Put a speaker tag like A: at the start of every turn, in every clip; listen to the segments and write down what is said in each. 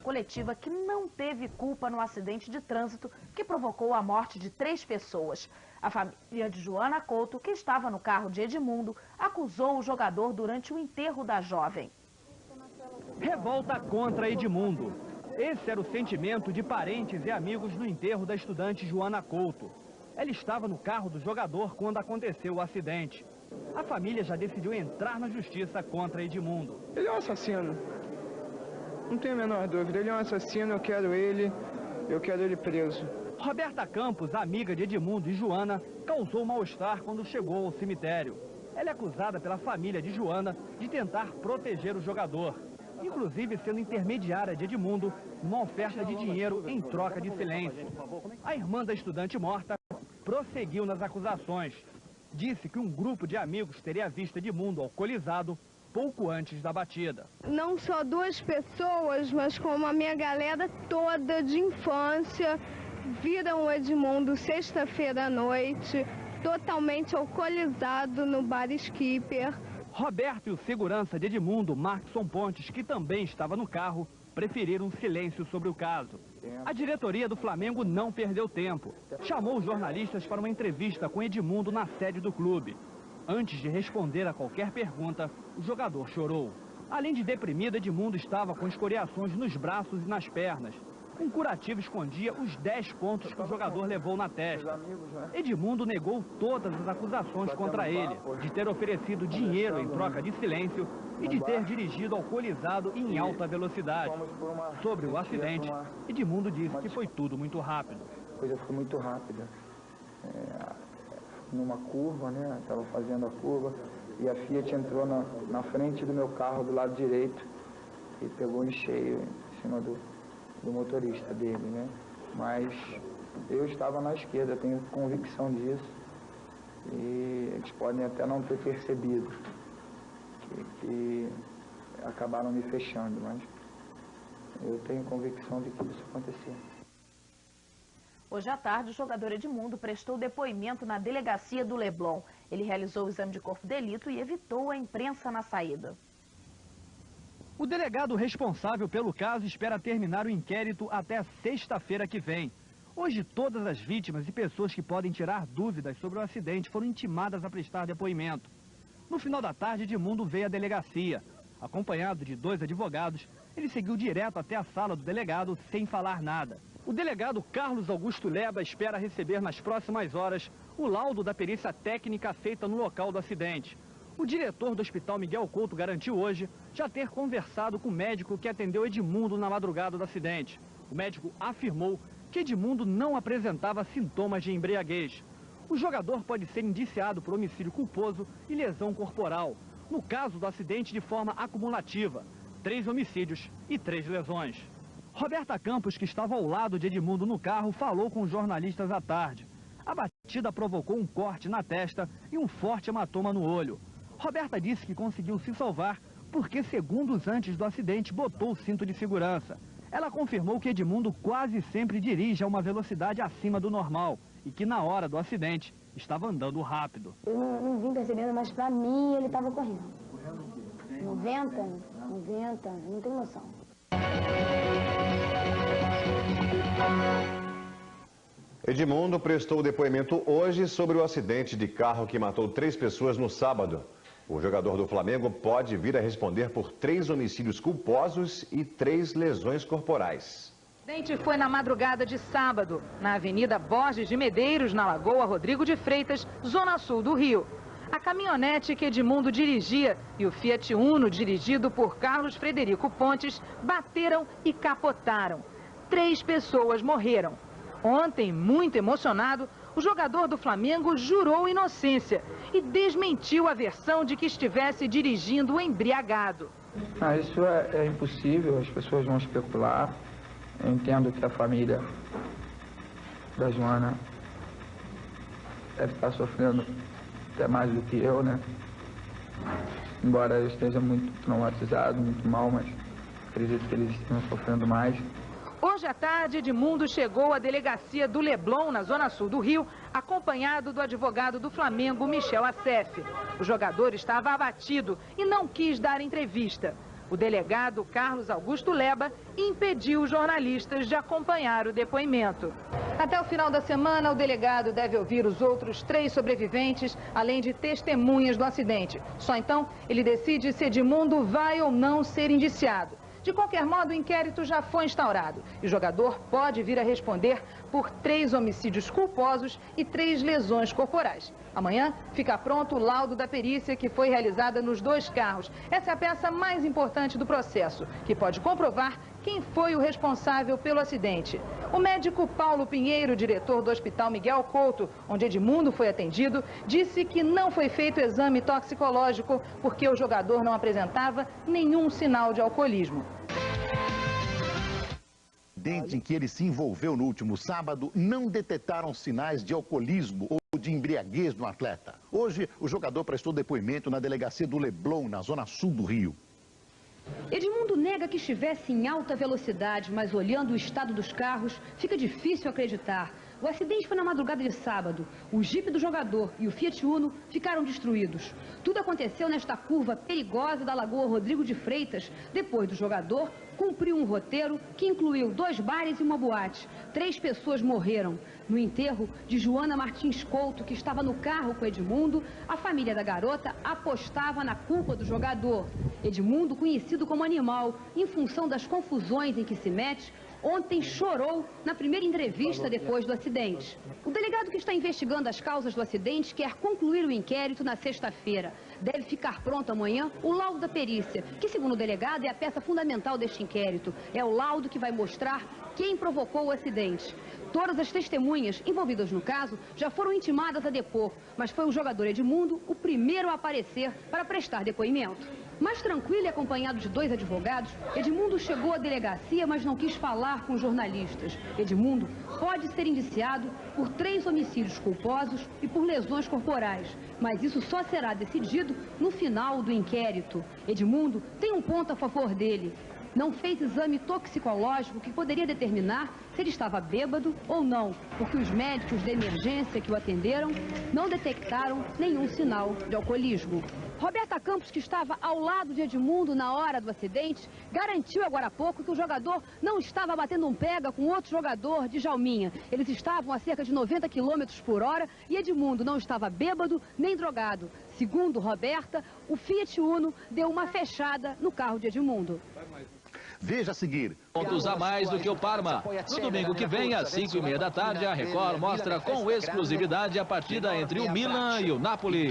A: coletiva que não teve culpa no acidente de trânsito que provocou a morte de 3 pessoas. A família de Joana Couto, que estava no carro de Edmundo, acusou o jogador durante o enterro da jovem.
B: Revolta contra Edmundo. Esse era o sentimento de parentes e amigos no enterro da estudante Joana Couto. Ela estava no carro do jogador quando aconteceu o acidente. A família já decidiu entrar na justiça contra Edmundo.
C: Ele é um assassino. Não tenho a menor dúvida. Ele é um assassino, eu quero ele preso.
B: Roberta Campos, amiga de Edmundo e Joana, causou mal-estar quando chegou ao cemitério. Ela é acusada pela família de Joana de tentar proteger o jogador, inclusive sendo intermediária de Edmundo numa oferta de dinheiro em troca de silêncio. A irmã da estudante morta prosseguiu nas acusações. Disse que um grupo de amigos teria visto Edmundo alcoolizado pouco antes da batida.
D: Não só 2 pessoas, mas como a minha galera toda de infância, viram o Edmundo sexta-feira à noite, totalmente alcoolizado no bar Skipper.
B: Roberto e o segurança de Edmundo, Markson Pontes, que também estava no carro, preferiram silêncio sobre o caso. A diretoria do Flamengo não perdeu tempo. Chamou os jornalistas para uma entrevista com Edmundo na sede do clube. Antes de responder a qualquer pergunta, o jogador chorou. Além de deprimido, Edmundo estava com escoriações nos braços e nas pernas. Um curativo escondia os 10 pontos que o jogador levou na testa. Edmundo negou todas as acusações contra ele, de ter oferecido dinheiro em troca de silêncio e de ter dirigido alcoolizado e em alta velocidade. Sobre o acidente, Edmundo disse que foi tudo muito rápido.
E: A coisa foi muito rápida. Numa curva, né? Estava fazendo a curva e a Fiat entrou na frente do meu carro, do lado direito, e pegou em cheio em cima do motorista dele, né? Mas eu estava na esquerda, tenho convicção disso, e eles podem até não ter percebido que acabaram me fechando, mas eu tenho convicção de que isso aconteceu.
A: Hoje à tarde, o jogador Edmundo prestou depoimento na delegacia do Leblon. Ele realizou o exame de corpo de delito e evitou a imprensa na saída.
B: O delegado responsável pelo caso espera terminar o inquérito até sexta-feira que vem. Hoje, todas as vítimas e pessoas que podem tirar dúvidas sobre o acidente foram intimadas a prestar depoimento. No final da tarde, Edmundo veio à delegacia. Acompanhado de 2 advogados, ele seguiu direto até a sala do delegado sem falar nada. O delegado Carlos Augusto Leba espera receber nas próximas horas o laudo da perícia técnica feita no local do acidente. O diretor do Hospital Miguel Couto garantiu hoje já ter conversado com o médico que atendeu Edmundo na madrugada do acidente. O médico afirmou que Edmundo não apresentava sintomas de embriaguez. O jogador pode ser indiciado por homicídio culposo e lesão corporal. No caso do acidente de forma acumulativa, 3 homicídios e 3 lesões. Roberta Campos, que estava ao lado de Edmundo no carro, falou com os jornalistas à tarde. A batida provocou um corte na testa e um forte hematoma no olho. Roberta disse que conseguiu se salvar porque segundos antes do acidente botou o cinto de segurança. Ela confirmou que Edmundo quase sempre dirige a uma velocidade acima do normal e que na hora do acidente estava andando rápido.
F: Eu não vim percebendo, mas pra mim ele estava correndo. 90, não tenho noção.
G: Edmundo prestou depoimento hoje sobre o acidente de carro que matou 3 pessoas no sábado. O jogador do Flamengo pode vir a responder por 3 homicídios culposos e 3 lesões corporais.
H: O acidente foi na madrugada de sábado, na Avenida Borges de Medeiros, na Lagoa Rodrigo de Freitas, zona sul do Rio. A caminhonete que Edmundo dirigia e o Fiat Uno, dirigido por Carlos Frederico Pontes, bateram e capotaram. 3 pessoas morreram. Ontem, muito emocionado, o jogador do Flamengo jurou inocência e desmentiu a versão de que estivesse dirigindo embriagado.
E: Isso é impossível, as pessoas vão especular. Eu entendo que a família da Joana deve estar sofrendo até mais do que eu, né? Embora eu esteja muito traumatizado, muito mal, mas acredito que eles estão sofrendo mais.
H: Hoje à tarde, Edmundo chegou à delegacia do Leblon, na zona sul do Rio, acompanhado do advogado do Flamengo, Michel Assef. O jogador estava abatido e não quis dar entrevista. O delegado Carlos Augusto Leba impediu os jornalistas de acompanhar o depoimento. Até o final da semana, o delegado deve ouvir os outros 3 sobreviventes, além de testemunhas do acidente. Só então ele decide se Edmundo vai ou não ser indiciado. De qualquer modo, o inquérito já foi instaurado e o jogador pode vir a responder por 3 homicídios culposos e 3 lesões corporais. Amanhã fica pronto o laudo da perícia que foi realizada nos 2 carros. Essa é a peça mais importante do processo, que pode comprovar quem foi o responsável pelo acidente. O médico Paulo Pinheiro, diretor do Hospital Miguel Couto, onde Edmundo foi atendido, disse que não foi feito exame toxicológico porque o jogador não apresentava nenhum sinal de alcoolismo.
I: Em que ele se envolveu no último sábado, não detectaram sinais de alcoolismo ou de embriaguez no atleta. Hoje, o jogador prestou depoimento na delegacia do Leblon, na zona sul do Rio.
J: Edmundo nega que estivesse em alta velocidade, mas olhando o estado dos carros, fica difícil acreditar. O acidente foi na madrugada de sábado. O Jeep do jogador e o Fiat Uno ficaram destruídos. Tudo aconteceu nesta curva perigosa da Lagoa Rodrigo de Freitas, depois do jogador cumpriu um roteiro que incluiu 2 bares e uma boate. 3 pessoas morreram. No enterro de Joana Martins Couto, que estava no carro com Edmundo, a família da garota apostava na culpa do jogador. Edmundo, conhecido como Animal, em função das confusões em que se mete, ontem chorou na primeira entrevista depois do acidente. O delegado que está investigando as causas do acidente quer concluir o inquérito na sexta-feira. Deve ficar pronto amanhã o laudo da perícia, que, segundo o delegado, é a peça fundamental deste inquérito. É o laudo que vai mostrar quem provocou o acidente. Todas as testemunhas envolvidas no caso já foram intimadas a depor, mas foi o jogador Edmundo o primeiro a aparecer para prestar depoimento. Mais tranquilo e acompanhado de 2 advogados, Edmundo chegou à delegacia, mas não quis falar com jornalistas. Edmundo pode ser indiciado por 3 homicídios culposos e por lesões corporais, mas isso só será decidido no final do inquérito. Edmundo tem um ponto a favor dele. Não fez exame toxicológico que poderia determinar se ele estava bêbado ou não, porque os médicos de emergência que o atenderam não detectaram nenhum sinal de alcoolismo. Roberta Campos, que estava ao lado de Edmundo na hora do acidente, garantiu agora há pouco que o jogador não estava batendo um pega com outro jogador de Jalminha. Eles estavam a cerca de 90 km por hora e Edmundo não estava bêbado nem drogado. Segundo Roberta, o Fiat Uno deu uma fechada no carro de Edmundo.
I: Veja a seguir.
K: Pontos a mais do que o Parma. No domingo que vem, às 5h30 da tarde, a Record mostra com exclusividade a partida entre o Milan e o Napoli.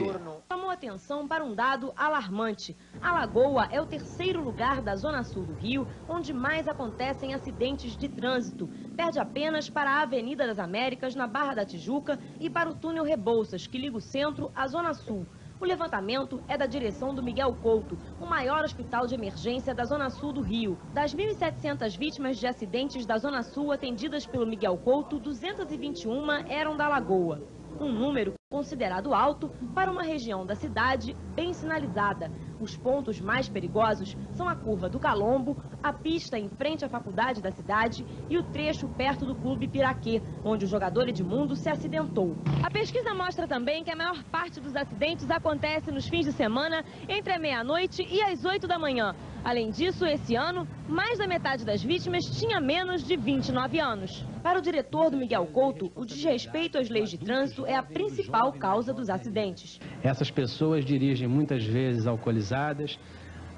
L: Chamou atenção para um dado alarmante. A Lagoa é o 3º lugar da zona sul do Rio, onde mais acontecem acidentes de trânsito. Perde apenas para a Avenida das Américas, na Barra da Tijuca, e para o túnel Rebouças, que liga o centro à zona sul. O levantamento é da direção do Miguel Couto, o maior hospital de emergência da Zona Sul do Rio. Das 1.700 vítimas de acidentes da Zona Sul atendidas pelo Miguel Couto, 221 eram da Lagoa. Um número considerado alto para uma região da cidade bem sinalizada. Os pontos mais perigosos são a curva do Calombo, a pista em frente à faculdade da cidade e o trecho perto do Clube Piraquê, onde o jogador Edmundo se acidentou. A pesquisa mostra também que a maior parte dos acidentes acontece nos fins de semana, entre a meia-noite e as 8 da manhã. Além disso, esse ano, mais da metade das vítimas tinha menos de 29 anos. Para o diretor do Miguel Couto, o desrespeito às leis de trânsito é a principal causa dos acidentes.
M: Essas pessoas dirigem muitas vezes alcoolizadas,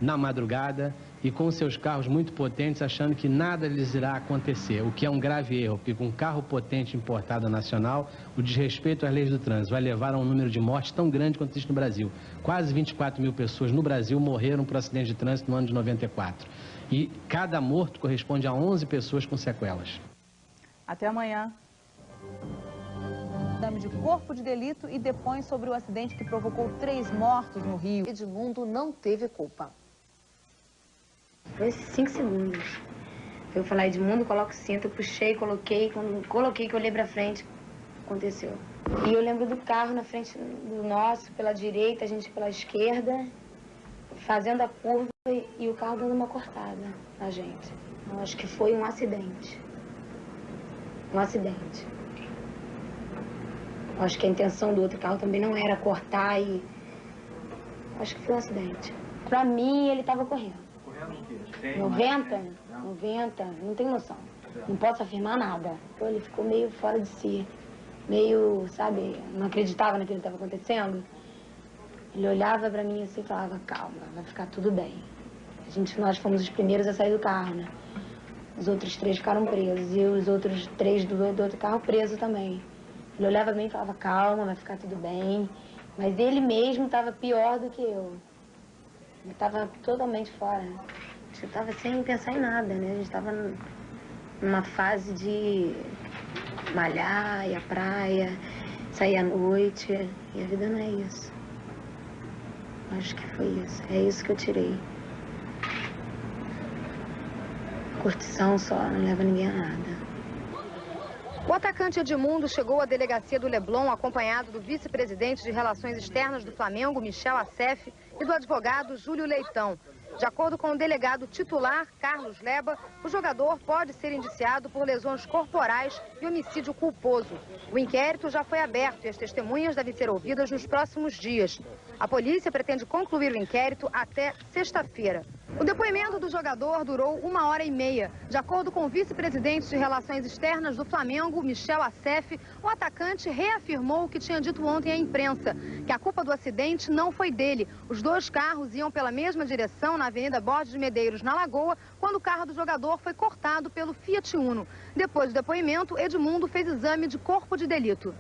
M: na madrugada e com seus carros muito potentes, achando que nada lhes irá acontecer, o que é um grave erro, porque com um carro potente importado nacional, o desrespeito às leis do trânsito vai levar a um número de mortes tão grande quanto existe no Brasil. Quase 24 mil pessoas no Brasil morreram por acidente de trânsito no ano de 94. E cada morto corresponde a 11 pessoas com sequelas.
N: Até amanhã. Exame de corpo de delito e depõe sobre o acidente que provocou 3 mortos no Rio.
O: Edmundo não teve culpa.
F: Foi 5 segundos. Eu falar Edmundo, coloca o cinto, eu puxei, coloquei, quando coloquei que eu olhei pra frente, aconteceu. E eu lembro do carro na frente do nosso, pela direita, a gente pela esquerda, fazendo a curva e o carro dando uma cortada na gente. Eu acho que foi um acidente. Um acidente. Eu acho que a intenção do outro carro também não era cortar e... Acho que foi um acidente. Pra mim, ele tava correndo. 90, não tenho noção. Não posso afirmar nada. Então, ele ficou meio fora de si. Meio, sabe, não acreditava naquilo que estava acontecendo. Ele olhava pra mim assim e falava, calma, vai ficar tudo bem. Nós fomos os primeiros a sair do carro, né? Os outros 3 ficaram presos e os outros 3 do outro carro presos também. Ele olhava pra mim e falava, calma, vai ficar tudo bem. Mas ele mesmo estava pior do que eu. Ele estava totalmente fora. A gente estava sem pensar em nada, né? A gente estava numa fase de malhar, ir à praia, sair à noite. E a vida não é isso. Acho que foi isso. É isso que eu tirei. Curtição só não leva ninguém a nada.
P: O atacante Edmundo chegou à delegacia do Leblon acompanhado do vice-presidente de Relações Externas do Flamengo, Michel Assef, e do advogado Júlio Leitão. De acordo com o delegado titular, Carlos Leba, o jogador pode ser indiciado por lesões corporais e homicídio culposo. O inquérito já foi aberto e as testemunhas devem ser ouvidas nos próximos dias. A polícia pretende concluir o inquérito até sexta-feira. O depoimento do jogador durou 1h30. De acordo com o vice-presidente de Relações Externas do Flamengo, Michel Assef, o atacante reafirmou o que tinha dito ontem à imprensa, que a culpa do acidente não foi dele. Os 2 carros iam pela mesma direção na Avenida Borges de Medeiros, na Lagoa, quando o carro do jogador foi cortado pelo Fiat Uno. Depois do depoimento, Edmundo fez exame de corpo de delito.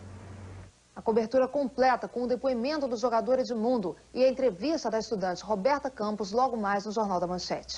O: A cobertura completa com o depoimento do jogador Edmundo e a entrevista da estudante Roberta Campos logo mais no Jornal da Manchete.